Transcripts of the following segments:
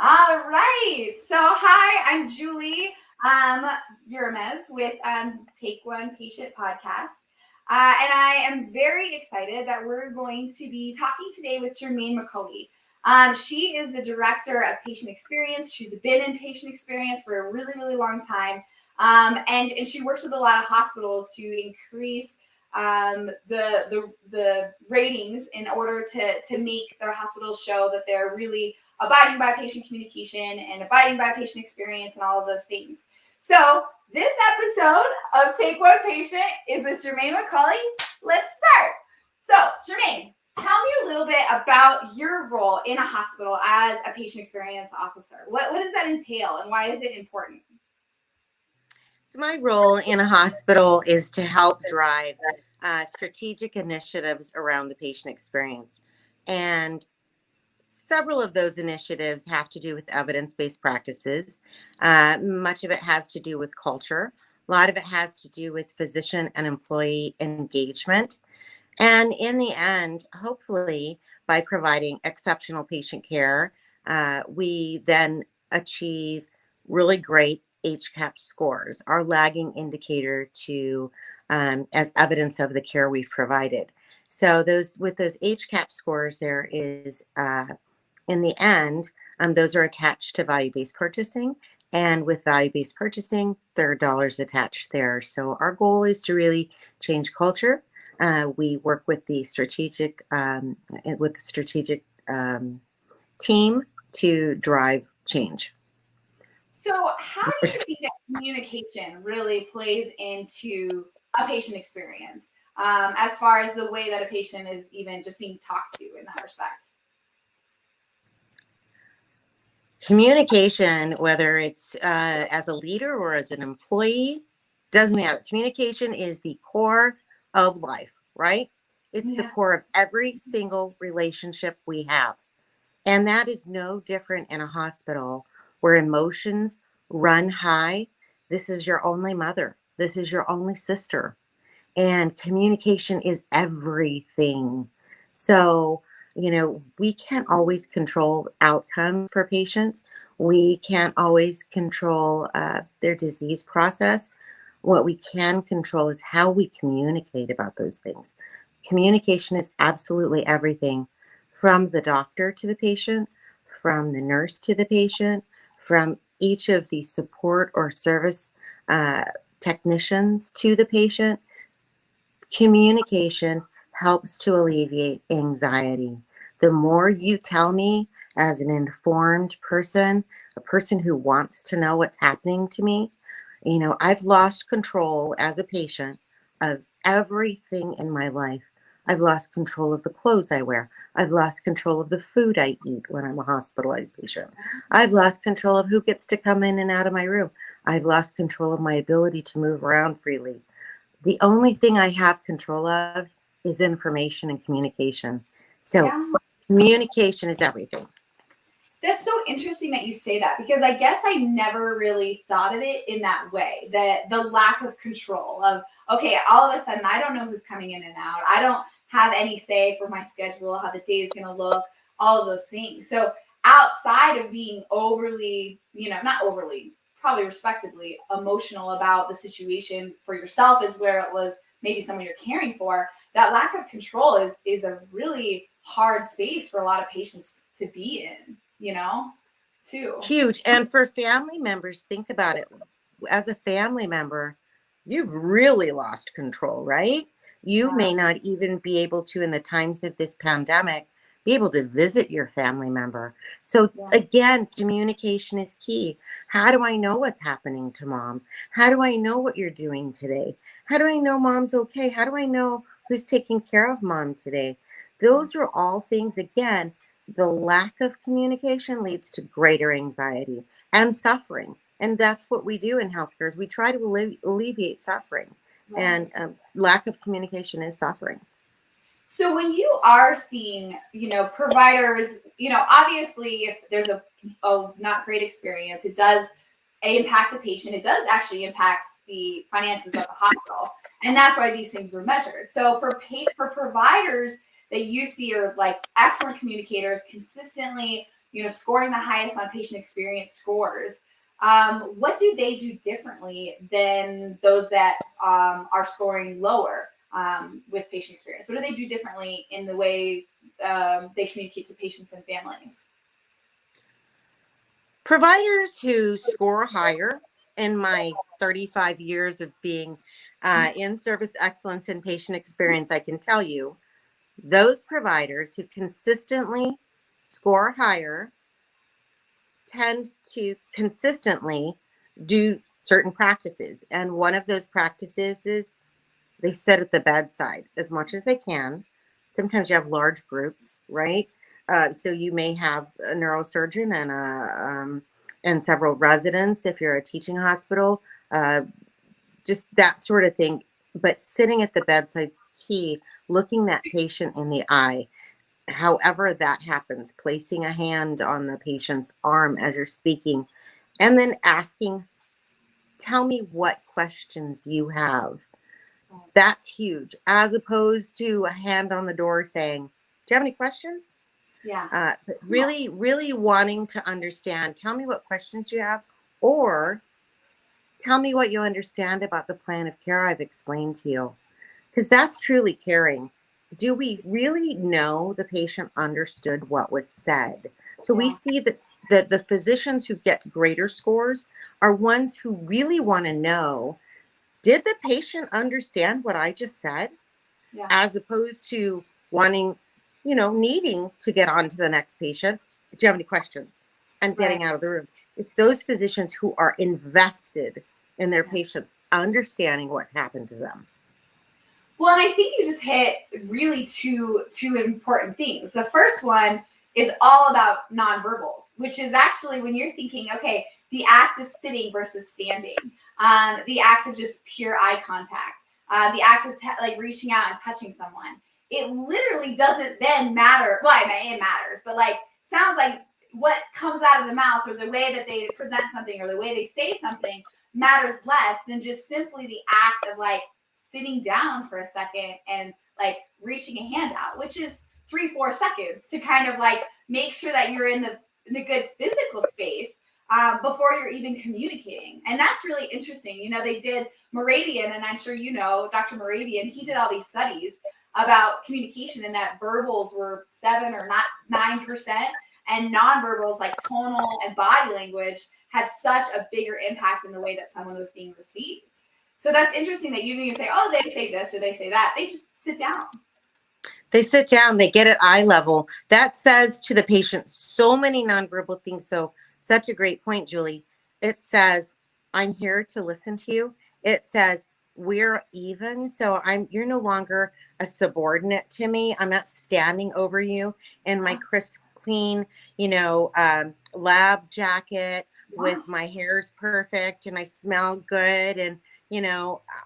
All right. So, hi, I'm Julie Urames with Take One Patient Podcast. And I am very excited that we're going to be talking today with Germaine McAuley. She is the director of patient experience. She's been in patient experience for a really, really long time. And she works with a lot of hospitals to increase the ratings in order to make their hospitals show that they're really abiding by patient communication and abiding by patient experience and all of those things. So this episode of Take One Patient is with Germaine McAuley. Let's start. So Germaine, tell me a little bit about your role in a hospital as a patient experience officer. What does that entail and why is it important? So my role in a hospital is to help drive strategic initiatives around the patient experience. And several of those initiatives have to do with evidence-based practices. Much of it has to do with culture. A lot of it has to do with physician and employee engagement. And in the end, hopefully, by providing exceptional patient care, we then achieve really great HCAP scores, our lagging indicator to as evidence of the care we've provided. So those HCAP scores, there is in the end, those are attached to value-based purchasing. And with value-based purchasing, there are dollars attached there. So our goal is to really change culture. We work with the strategic team to drive change. So how do you think that communication really plays into a patient experience as far as the way that a patient is even just being talked to in that respect? Communication, whether it's as a leader or as an employee, doesn't matter. Communication is the core of life, right? It's the core of every single relationship we have. And that is no different in a hospital where emotions run high. This is your only mother. This is your only sister. And communication is everything. So, we can't always control outcomes for patients. We can't always control their disease process. What we can control is how we communicate about those things. Communication is absolutely everything, from the doctor to the patient, from the nurse to the patient, from each of the support or service technicians to the patient. Communication helps to alleviate anxiety. The more you tell me as an informed person, a person who wants to know what's happening to me, I've lost control as a patient of everything in my life. I've lost control of the clothes I wear. I've lost control of the food I eat when I'm a hospitalized patient. I've lost control of who gets to come in and out of my room. I've lost control of my ability to move around freely. The only thing I have control of is information and communication. So communication is everything. That's so interesting that you say that, because I guess I never really thought of it in that way, that the lack of control of, okay, all of a sudden I don't know who's coming in and out. I don't have any say for my schedule, how the day is going to look, all of those things. So outside of being overly, not overly, probably respectively emotional about the situation for yourself is where it was maybe someone you're caring for, that lack of control is a really hard space for a lot of patients to be in, too. Huge. And for family members, think about it. As a family member, you've really lost control, right? You may not even be able to, in the times of this pandemic, be able to visit your family member. So again, communication is key. How do I know what's happening to mom? How do I know what you're doing today? How do I know mom's okay? How do I know who's taking care of mom today? Those are all things, again, the lack of communication leads to greater anxiety and suffering. And that's what we do in healthcare, is we try to alleviate suffering. And lack of communication is suffering. So when you are seeing, providers, obviously if there's a not great experience, it does impact the patient. It does actually impact the finances of the hospital. And that's why these things are measured. So for providers that you see are like excellent communicators, consistently scoring the highest on patient experience scores. What do they do differently than those that are scoring lower with patient experience? What do they do differently in the way they communicate to patients and families? Providers who score higher, in my 35 years of being in service excellence and patient experience, I can tell you those providers who consistently score higher tend to consistently do certain practices. And one of those practices is they sit at the bedside as much as they can. Sometimes you have large groups, right? So you may have a neurosurgeon and several residents if you're a teaching hospital, just that sort of thing. But sitting at the bedside's key, looking that patient in the eye, however that happens, placing a hand on the patient's arm as you're speaking, and then asking, tell me what questions you have. That's huge, as opposed to a hand on the door saying, do you have any questions? Yeah. But really, really wanting to understand, tell me what questions you have, or tell me what you understand about the plan of care I've explained to you. Because that's truly caring. Do we really know the patient understood what was said? So we see that the physicians who get greater scores are ones who really want to know, did the patient understand what I just said? Yeah. As opposed to wanting, needing to get on to the next patient. Do you have any questions? And getting out of the room. It's those physicians who are invested in their patients understanding what's happened to them. Well, and I think you just hit really two important things. The first one is all about nonverbals, which is actually when you're thinking, okay, the act of sitting versus standing, the act of just pure eye contact, the act of like reaching out and touching someone. It literally doesn't then matter. Well, it matters, but like sounds like what comes out of the mouth or the way that they present something or the way they say something matters less than just simply the act of like sitting down for a second and like reaching a hand out, which is 3-4 seconds to kind of like make sure that you're in the good physical space before you're even communicating. And that's really interesting. They did Moravian, and I'm sure Dr. Moravian, he did all these studies about communication and that verbals were 7 or not 9%, and nonverbals like tonal and body language had such a bigger impact in the way that someone was being received. So that's interesting that you didn't say, oh, they say this or they say that. They just sit down. They sit down, they get at eye level. That says to the patient so many nonverbal things. So such a great point, Julie. It says, I'm here to listen to you. It says, we're even. So you're no longer a subordinate to me. I'm not standing over you in my crisp, clean, lab jacket with my hair's perfect and I smell good. And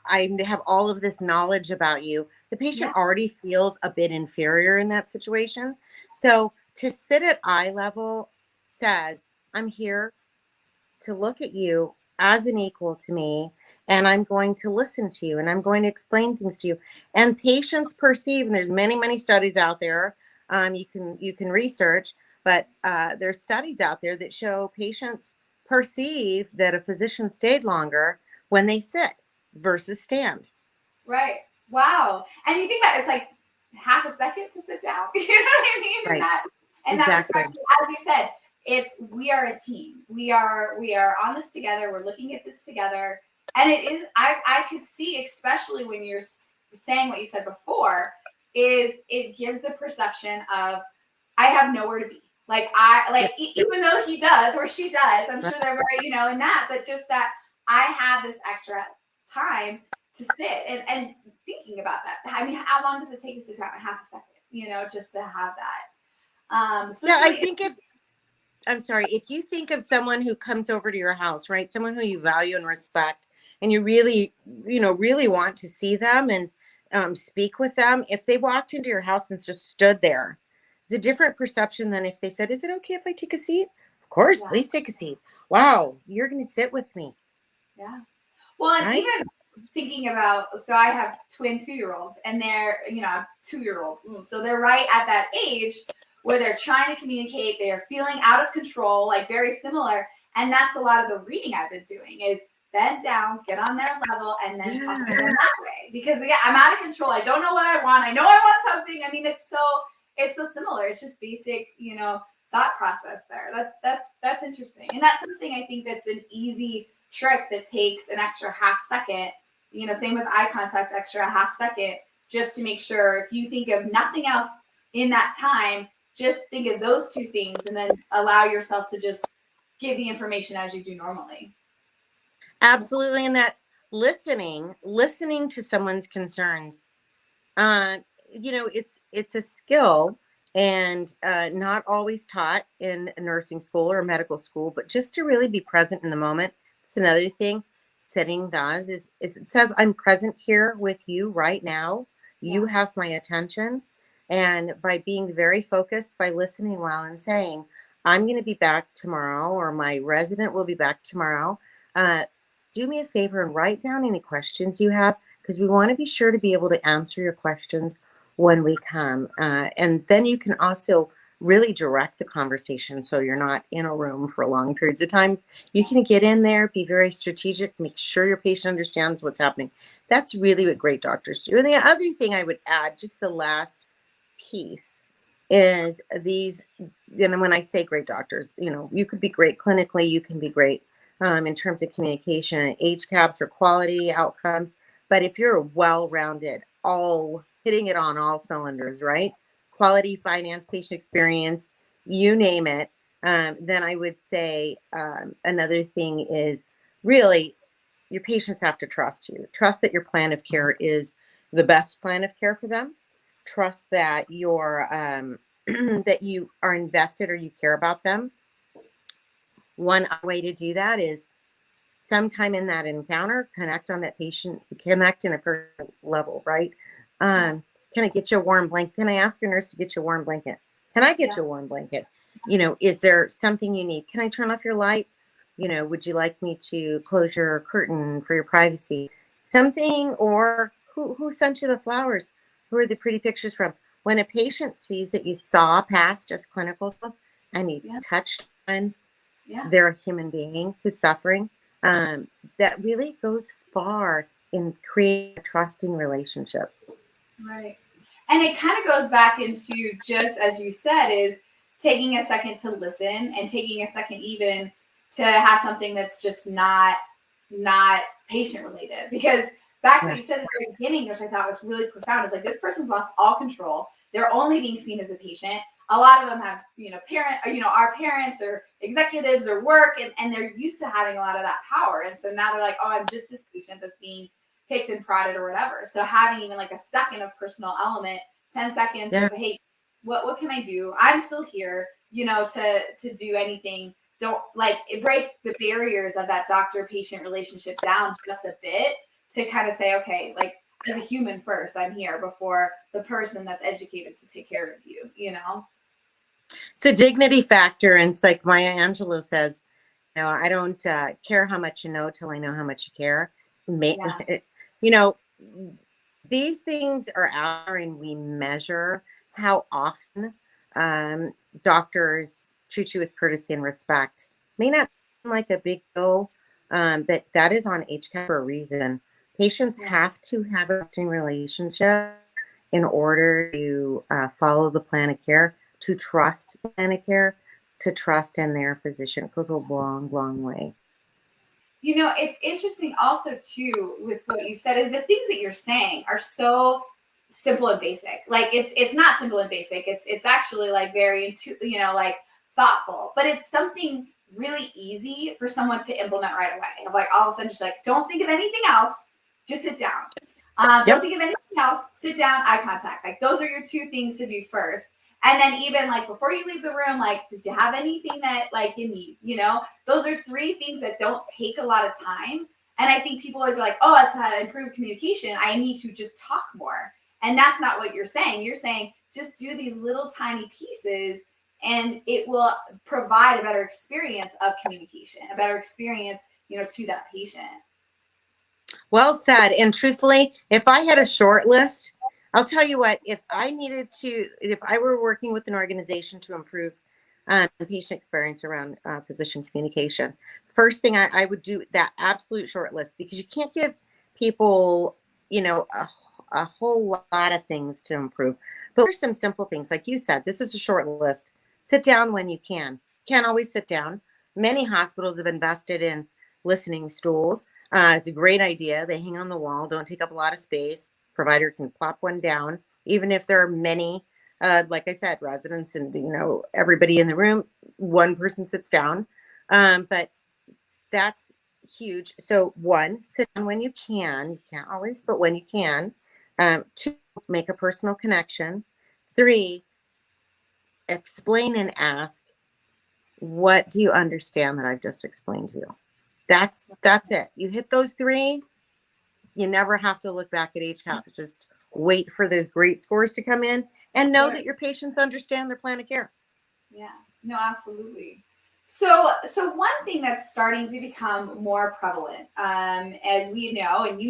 I have all of this knowledge about you. The patient already feels a bit inferior in that situation. So to sit at eye level says, I'm here to look at you as an equal to me, and I'm going to listen to you, and I'm going to explain things to you. And patients perceive, and there's many, many studies out there. You can research, but there's studies out there that show patients perceive that a physician stayed longer when they sit versus stand. Right. Wow. And you think about it, it's like half a second to sit down. You know what I mean? Right. That respect, as you said, we are a team. We are on this together. We're looking at this together. And it is, I could see, especially when you're saying what you said before, is it gives the perception of I have nowhere to be. Even though he does or she does, I'm sure they're very, in that, but just that I have this extra time to sit and thinking about that. I mean, how long does it take to sit down? Half a second, just to have that. So yeah, really I think if you think of someone who comes over to your house, right? Someone who you value and respect, and you really, really want to see them and speak with them. If they walked into your house and just stood there, it's a different perception than if they said, is it okay if I take a seat? Of course, please take a seat. Wow, you're going to sit with me. Yeah. Well, and even thinking about, so I have twin 2-year-olds and they're, 2-year-olds. So they're right at that age where they're trying to communicate, they are feeling out of control, like very similar. And that's a lot of the reading I've been doing is bend down, get on their level, and then talk to them that way. Because yeah, I'm out of control. I don't know what I want. I know I want something. I mean, it's so similar. It's just basic, thought process there. That's interesting. And that's something I think that's an easy trick that takes an extra half second. Same with eye contact, extra half second, just to make sure if you think of nothing else in that time, just think of those two things and then allow yourself to just give the information as you do normally. Absolutely. And that listening to someone's concerns, it's a skill and not always taught in nursing school or medical school, but just to really be present in the moment. It's another thing sitting does is it says, I'm present here with you right now. You have my attention. And by being very focused, by listening well and saying, I'm going to be back tomorrow, or my resident will be back tomorrow. Do me a favor and write down any questions you have, because we want to be sure to be able to answer your questions when we come. And then you can also really direct the conversation so you're not in a room for long periods of time. You can get in there, be very strategic, make sure your patient understands what's happening. That's really what great doctors do. And the other thing I would add, just the last piece, is these, and when I say great doctors, you could be great clinically, you can be great in terms of communication, HCAHPS or quality outcomes. But if you're well-rounded, all hitting it on all cylinders, right? Quality, finance, patient experience, you name it. Then I would say another thing is really your patients have to trust you. Trust that your plan of care is the best plan of care for them. Trust that you're that you are invested or you care about them. One way to do that is sometime in that encounter, connect on that patient, connect in a personal level, right? Can I get you a warm blanket? Can I ask your nurse to get you a warm blanket? Can I get you a warm blanket? Is there something you need? Can I turn off your light? Would you like me to close your curtain for your privacy? Something, or who sent you the flowers? Who are the pretty pictures from? When a patient sees that you saw past just clinical skills and you touched on, they're a human being who's suffering. That really goes far in creating a trusting relationship. Right. And it kind of goes back into, just as you said, is taking a second to listen and taking a second even to have something that's just not patient related. Because back to what you said at the beginning, which I thought was really profound, is like, this person's lost all control. They're only being seen as a patient. A lot of them have, our parents or executives or work, and they're used to having a lot of that power. And so now they're like, oh, I'm just this patient that's being picked and prodded or whatever. So having even like a second of personal element, 10 seconds of, hey, what can I do? I'm still here, to do anything. Don't break the barriers of that doctor-patient relationship down just a bit to kind of say, okay, like, as a human first, I'm here before the person that's educated to take care of you, It's a dignity factor. And it's like Maya Angelou says, I don't care how much you know till I know how much you care. These things are out there, and we measure how often doctors treat you with courtesy and respect. May not seem like a big deal, but that is on HCAHPS for a reason. Patients have to have a trusting relationship in order to follow the plan of care, to trust the plan of care, to trust in their physician. It goes a long, long way. It's interesting also too with what you said is the things that you're saying are so simple and basic. Like it's not simple and basic. It's actually like very thoughtful, but it's something really easy for someone to implement right away. Like all of a sudden, just like, don't think of anything else. Just sit down. Don't think of anything else. Sit down, eye contact. Like those are your two things to do first. And then even like before you leave the room, like, did you have anything that like you need? Those are three things that don't take a lot of time. And I think people always are like, oh, it's how to improve communication. I need to just talk more. And that's not what you're saying. You're saying just do these little tiny pieces and it will provide a better experience of communication, a better experience, to that patient. Well said. And truthfully, if I had a short list I'll tell you what, if I were working with an organization to improve patient experience around physician communication, first thing I would do that absolute short list, because you can't give people, a whole lot of things to improve. But there's some simple things. Like you said, this is a short list. Sit down when you can. Can't always sit down. Many hospitals have invested in listening stools. It's a great idea. They hang on the wall, don't take up a lot of space. Provider can plop one down, even if there are many, like I said, residents and everybody in the room. One person sits down, but that's huge. So one, sit down when you can. You can't always, but when you can. Two, make a personal connection. Three, explain and ask, what do you understand that I've just explained to you? That's it. You hit those three, you never have to look back at HCAHPS. Just wait for those great scores to come in and know that your patients understand their plan of care. Yeah, no, absolutely. So one thing that's starting to become more prevalent, as we know, and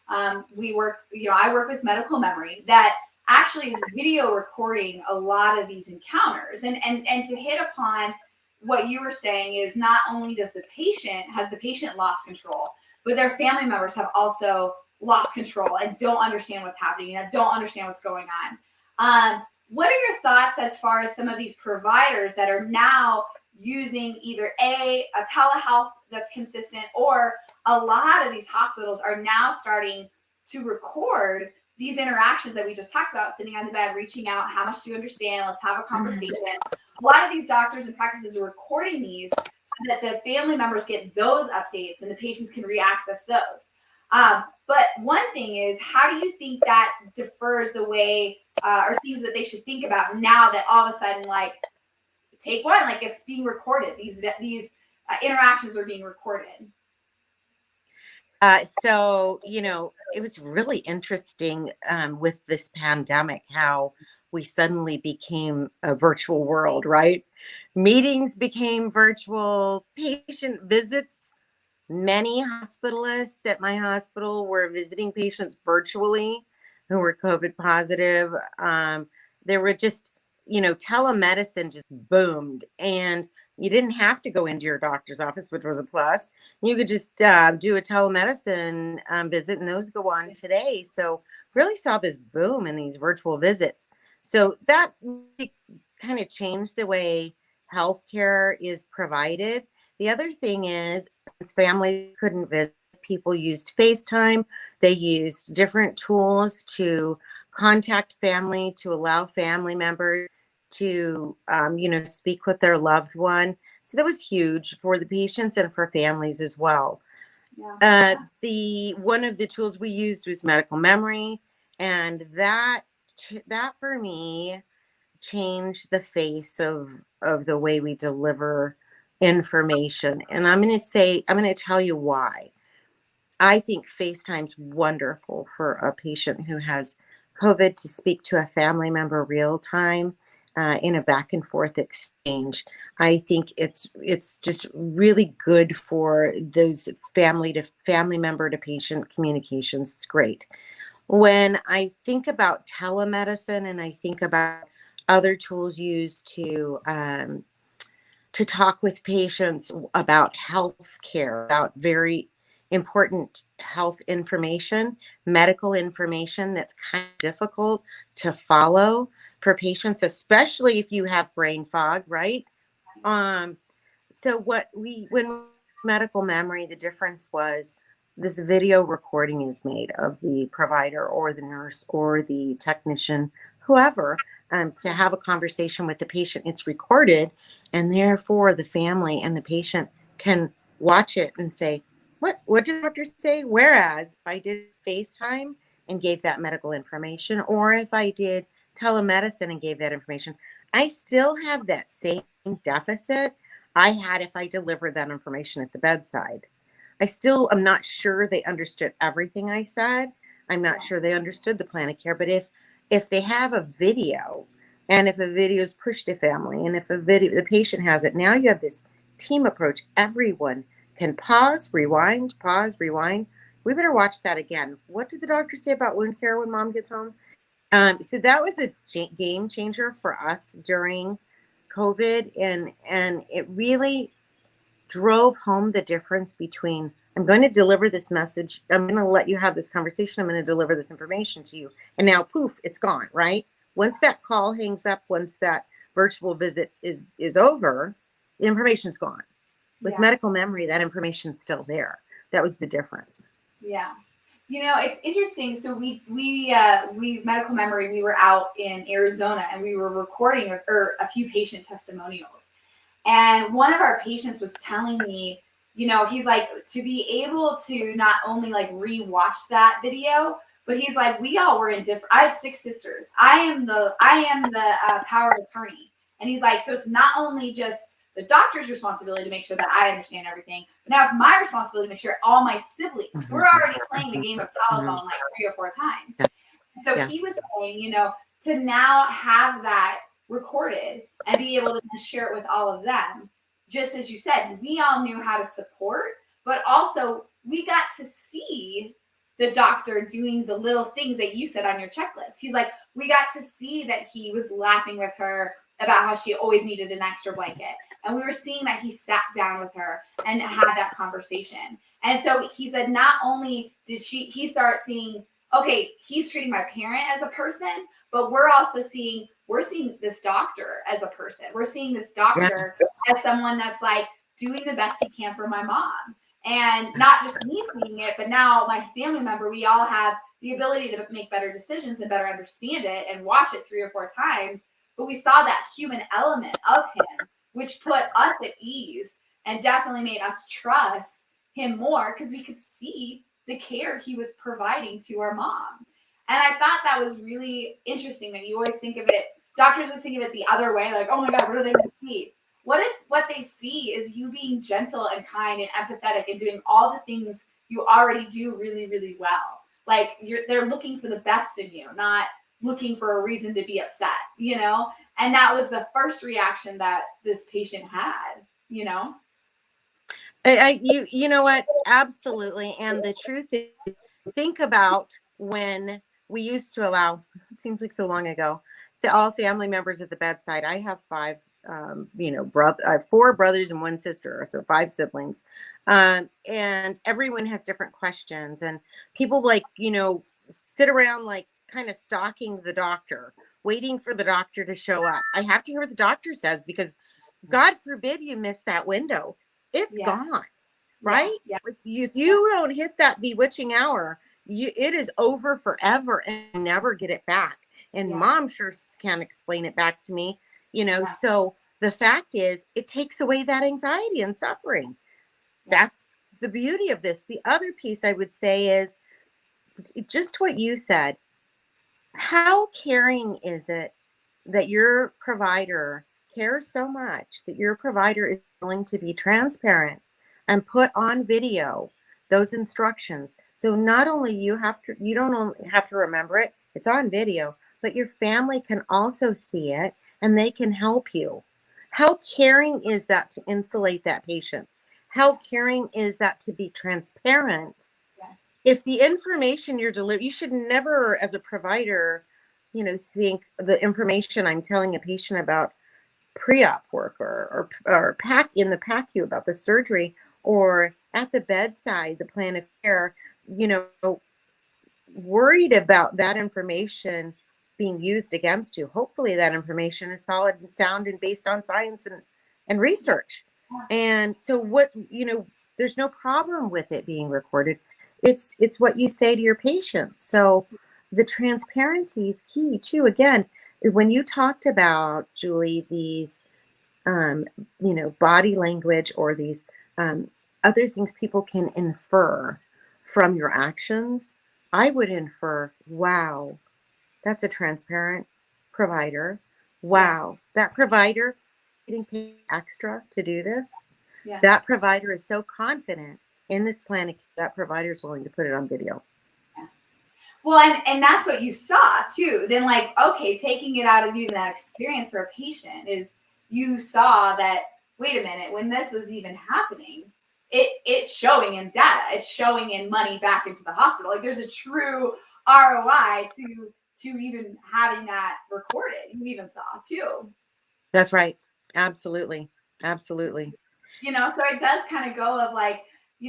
I work with medical memory that actually is video recording a lot of these encounters, and to hit upon what you were saying is not only has the patient lost control, but their family members have also lost control and don't understand what's happening and don't understand what's going on. What are your thoughts as far as some of these providers that are now using either a telehealth that's consistent, or a lot of these hospitals are now starting to record these interactions that we just talked about, sitting on the bed, reaching out, how much do you understand? Let's have a conversation. A lot of these doctors and practices are recording these so that the family members get those updates and the patients can reaccess those. But one thing is, how do you think that differs the way or things that they should think about now that all of a sudden, like, take one, like, it's being recorded. These interactions are being recorded. So, it was really interesting with this pandemic, how we suddenly became a virtual world, right? Meetings became virtual, patient visits. Many hospitalists at my hospital were visiting patients virtually who were COVID positive. There were just, telemedicine just boomed, and you didn't have to go into your doctor's office, which was a plus. You could just do a telemedicine visit, and those go on today. So really saw this boom in these virtual visits. So that really kind of changed the way healthcare is provided. The other thing is, since families couldn't visit, people used FaceTime. They used different tools to contact family, to allow family members to, speak with their loved one. So that was huge for the patients and for families as well. Yeah. One of the tools we used was medical memory, and that for me changed the face of the way we deliver information. And I'm going to tell you why. I think FaceTime's wonderful for a patient who has COVID to speak to a family member real time in a back and forth exchange. I think it's just really good for those family to family member to patient communications. It's great. When I think about telemedicine and I think about other tools used to talk with patients about health care, about very important health information, medical information that's kind of difficult to follow for patients, especially if you have brain fog, right? So when medical memory, the difference was this video recording is made of the provider or the nurse or the technician, whoever, to have a conversation with the patient. It's recorded, and therefore the family and the patient can watch it and say, what did the doctor say? Whereas if I did FaceTime and gave that medical information, or if I did telemedicine and gave that information, I still have that same deficit I had if I delivered that information at the bedside. I still am not sure they understood everything I said. I'm not sure they understood the plan of care. But if they have a video, and if a video is pushed to family, and if the patient has it, now you have this team approach. Everyone can pause, rewind, pause, rewind. We better watch that again. What did the doctor say about wound care when mom gets home? So that was a game changer for us during COVID, and it really drove home the difference between I'm going to deliver this message, I'm going to let you have this conversation, I'm going to deliver this information to you, and now poof, it's gone, right? Once that call hangs up, once that virtual visit is over, the information's gone. With medical memory, that information's still there. That was the difference. Yeah. It's interesting. So we medical memory, we were out in Arizona and we were recording a few patient testimonials. And one of our patients was telling me, he's like, to be able to not only like rewatch that video, but he's like, we all were in different. I have 6 sisters. I am the power of attorney, and he's like, so it's not only just the doctor's responsibility to make sure that I understand everything, but now it's my responsibility to make sure all my siblings. We're already playing the game of telephone like 3 or 4 times. So he was saying, to now have that recorded and be able to share it with all of them, just as you said, we all knew how to support, but also we got to see the doctor doing the little things that you said on your checklist. He's like, we got to see that he was laughing with her about how she always needed an extra blanket. And we were seeing that he sat down with her and had that conversation. And so he said, not only did he start seeing, okay, he's treating my parent as a person, but we're seeing this doctor as a person. We're seeing this doctor as someone that's like doing the best he can for my mom. And not just me seeing it, but now my family member, we all have the ability to make better decisions and better understand it and watch it 3 or 4 times. But we saw that human element of him, which put us at ease and definitely made us trust him more because we could see the care he was providing to our mom. And I thought that was really interesting that you always think of it, doctors always think of it the other way, like, oh my God, what are they going to see? What if what they see is you being gentle and kind and empathetic and doing all the things you already do really, really well? Like they're looking for the best in you, not looking for a reason to be upset, And that was the first reaction that this patient had, You know what? Absolutely. And the truth is, think about when we used to allow, it seems like so long ago, all family members at the bedside. I have 5, I have 4 brothers and 1 sister, so 5 siblings. And everyone has different questions, and people sit around like kind of stalking the doctor, waiting for the doctor to show up. I have to hear what the doctor says because God forbid you miss that window. It's gone, right? Yeah. Like if you don't hit that bewitching hour, it is over forever and never get it back. And mom sure can't explain it back to me, So the fact is, it takes away that anxiety and suffering. That's the beauty of this. The other piece I would say is just what you said. How caring is it that your provider cares so much that your provider is willing to be transparent and put on video those instructions? So not only you don't only have to remember it, it's on video, but your family can also see it and they can help you. How caring is that to insulate that patient? How caring is that to be transparent? If the information you're delivering, you should never, as a provider, think the information I'm telling a patient about pre-op work or in the PACU about the surgery or at the bedside, the plan of care, worried about that information being used against you. Hopefully that information is solid and sound and based on science and research. And so there's no problem with it being recorded. It's what you say to your patients. So the transparency is key too. Again, when you talked about, Julie, these, body language or these other things people can infer from your actions, I would infer, wow, that's a transparent provider. Wow, that provider getting paid extra to do this. Yeah. That provider is so confident in this plan. That provider is willing to put it on video. Yeah. Well, and that's what you saw too. Then okay, taking it out of even that experience for a patient is you saw that, wait a minute, when this was even happening, it's showing in data. It's showing in money back into the hospital. Like there's a true ROI to to even having that recorded. You even saw too. That's right. Absolutely. Absolutely. So it does kind of go of like,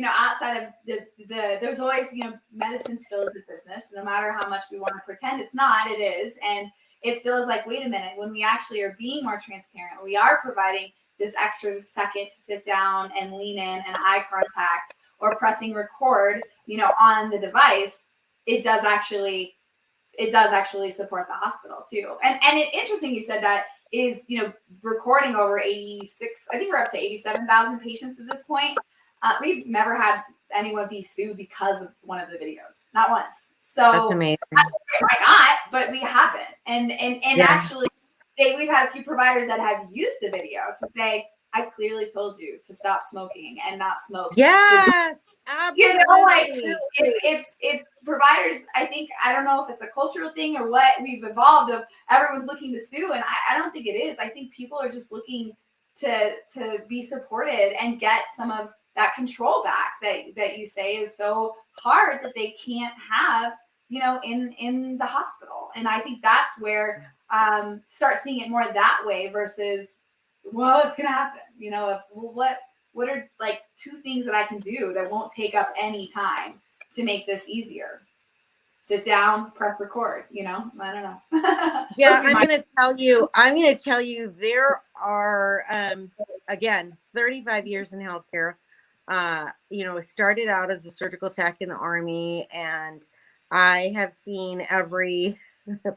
outside of the there's always, medicine still is a business, no matter how much we want to pretend it's not, it is. And it still is like, wait a minute, when we actually are being more transparent, we are providing this extra second to sit down and lean in and eye contact or pressing record, on the device, it does actually support the hospital too. And it's interesting you said that is, recording over 86, I think we're up to 87,000 patients at this point. We've never had anyone be sued because of one of the videos, not once. So that's amazing. Why not? But we haven't. And actually, we've had a few providers that have used the video to say, I clearly told you to stop smoking and not smoke. Yes, absolutely. It's providers. I don't know if it's a cultural thing or what, we've evolved of everyone's looking to sue. And I don't think it is. I think people are just looking to be supported and get some of that control back that you say is so hard that they can't have, in the hospital. And I think that's where start seeing it more that way versus, well, it's gonna happen, what are like 2 things that I can do that won't take up any time to make this easier? Sit down, press record, I don't know. Yeah, I'm going to tell you there are, again, 35 years in healthcare. Started out as a surgical tech in the Army, and I have seen every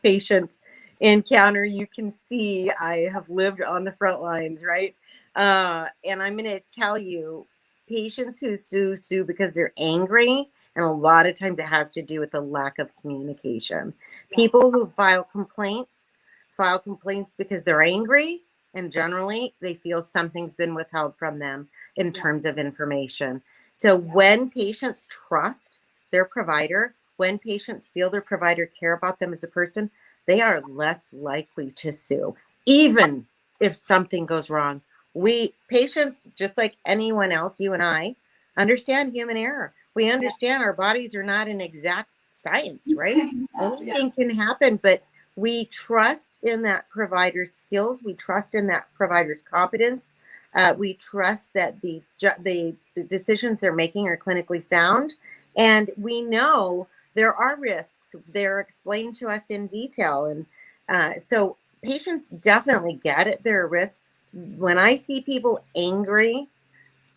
patient encounter you can see. I have lived on the front lines, right? And I'm going to tell you, patients who sue because they're angry, and a lot of times it has to do with the lack of communication. People who file complaints because they're angry, and generally they feel something's been withheld from them in terms of information. So when patients trust their provider, when patients feel their provider care about them as a person, they are less likely to sue, even if something goes wrong. We patients, just like anyone else, you and I, understand human error. We understand our bodies are not an exact science, right? Anything can happen, but we trust in that provider's skills. We trust in that provider's competence. We trust that the decisions they're making are clinically sound. And we know there are risks. They're explained to us in detail. And so patients definitely get it. There are risks. When I see people angry,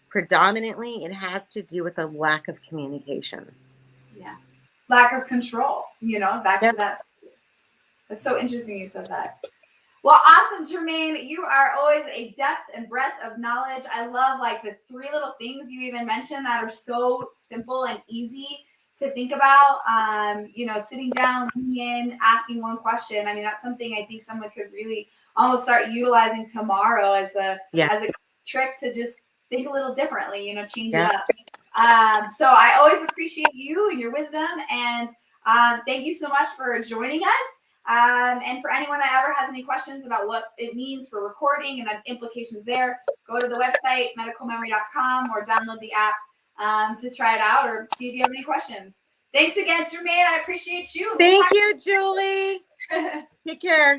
predominantly it has to do with a lack of communication. Yeah. Lack of control, back to that. That's so interesting you said that. Well, awesome, Germaine. You are always a depth and breadth of knowledge. I love like the 3 little things you even mentioned that are so simple and easy to think about. Sitting down, leaning in, asking one question. I mean, that's something I think someone could really almost start utilizing tomorrow as a trick to just think a little differently, change it up. So I always appreciate you and your wisdom, and thank you so much for joining us. And for anyone that ever has any questions about what it means for recording and the implications there, go to the website, medicalmemory.com, or download the app to try it out or see if you have any questions. Thanks again, Germaine. I appreciate you. Thank you, Julie. Take care.